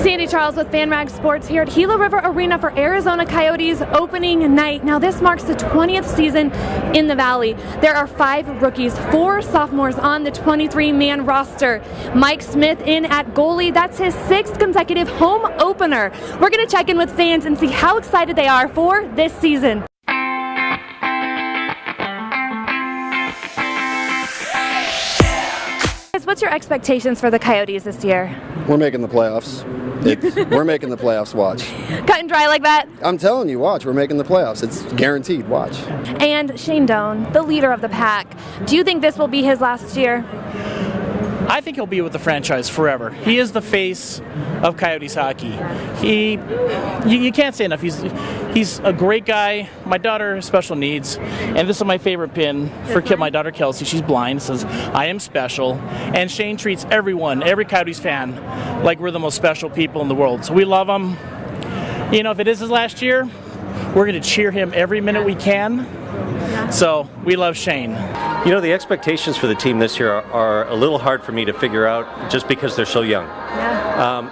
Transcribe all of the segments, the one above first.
Sandy Charles with FanRag Sports here at Gila River Arena for Arizona Coyotes opening night. Now this marks the 20th season in the Valley. There are 5 rookies, 4 sophomores on the 23-man roster. Mike Smith in at goalie. That's his 6th consecutive home opener. We're going to check in with fans and see how excited they are for this season. What's your expectations for the Coyotes this year? We're making the playoffs. We're making the playoffs, watch. Cut and dry like that? I'm telling you, watch. We're making the playoffs. It's guaranteed, watch. And Shane Doan, the leader of the pack. Do you think this will be his last year? I think he'll be with the franchise forever. He is the face of Coyotes hockey. You can't say enough. He's a great guy. My daughter has special needs, and this is my favorite pin for my daughter Kelsey. She's blind. It says, "I am special." And Shane treats everyone, every Coyotes fan, like we're the most special people in the world. So we love him. You know, if it is his last year, we're going to cheer him every minute we can. So we love Shane. You know, the expectations for the team this year are a little hard for me to figure out just because they're so young.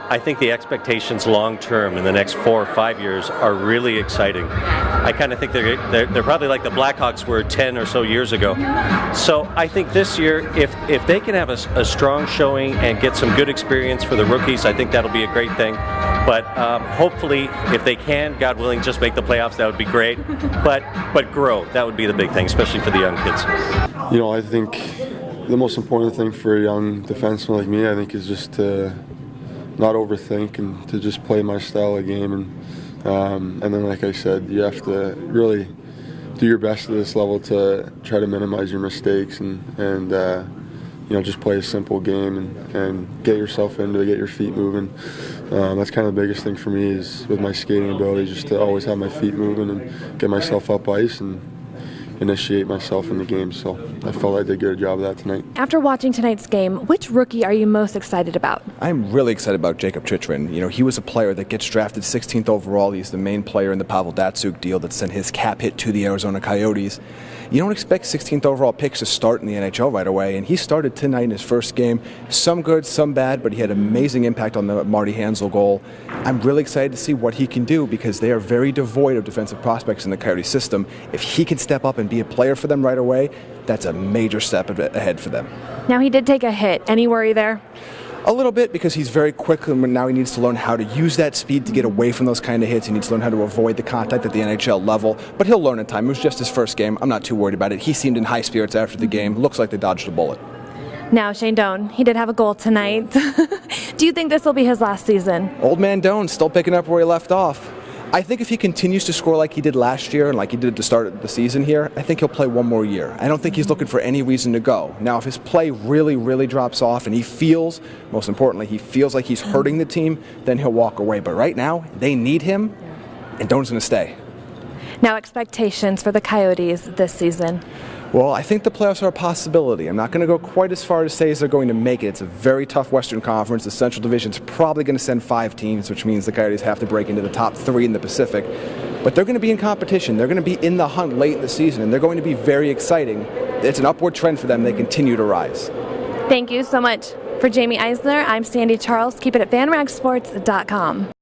I think the expectations long term in the next 4 or 5 years are really exciting. I kind of think they're probably like the Blackhawks were 10 or so years ago. So I think this year, if they can have a strong showing and get some good experience for the rookies, I think that'll be a great thing. But hopefully, if they can, God willing, just make the playoffs, that would be great. But grow, that would be the big thing, especially for the young kids. You know, I think the most important thing for a young defenseman like me, I think, is just to not overthink and to just play my style of game. And then, like I said, you have to really do your best at this level to try to minimize your mistakes and you know, just play a simple game and get yourself into it, get your feet moving. That's kind of the biggest thing for me is with my skating ability, just to always have my feet moving and get myself up ice and initiate myself in the game. So I felt I did a good job of that tonight. After watching tonight's game, which rookie are you most excited about? I'm really excited about Jacob Chychrun. You know, he was a player that gets drafted 16th overall. He's the main player in the Pavel Datsyuk deal that sent his cap hit to the Arizona Coyotes. You don't expect 16th overall picks to start in the NHL right away, and he started tonight in his first game. Some good, some bad, but he had amazing impact on the Marty Hansel goal. I'm really excited to see what he can do because they are very devoid of defensive prospects in the Coyote system. If he can step up and be a player for them right away, that's a major step ahead for them. Now, he did take a hit. Any worry there? A little bit, because he's very quick, and now he needs to learn how to use that speed to get away from those kind of hits. He needs to learn how to avoid the contact at the NHL level, but he'll learn in time. It was just his first game. I'm not too worried about it. He seemed in high spirits after the game. Looks like they dodged a bullet. Now, Shane Doan, he did have a goal tonight. Do you think this will be his last season? Old man Doan still picking up where he left off. I think if he continues to score like he did last year and like he did at the start of the season here, I think he'll play one more year. I don't think he's looking for any reason to go. Now, if his play really, really drops off and he feels, most importantly, he feels like he's hurting the team, then he'll walk away. But right now, they need him, and Doan's going to stay. Now, expectations for the Coyotes this season? Well, I think the playoffs are a possibility. I'm not going to go quite as far to say as they're going to make it. It's a very tough Western Conference. The Central Division's probably going to send 5 teams, which means the Coyotes have to break into the top 3 in the Pacific. But they're going to be in competition. They're going to be in the hunt late in the season, and they're going to be very exciting. It's an upward trend for them. They continue to rise. Thank you so much. For Jamie Eisner, I'm Sandy Charles. Keep it at fanragsports.com.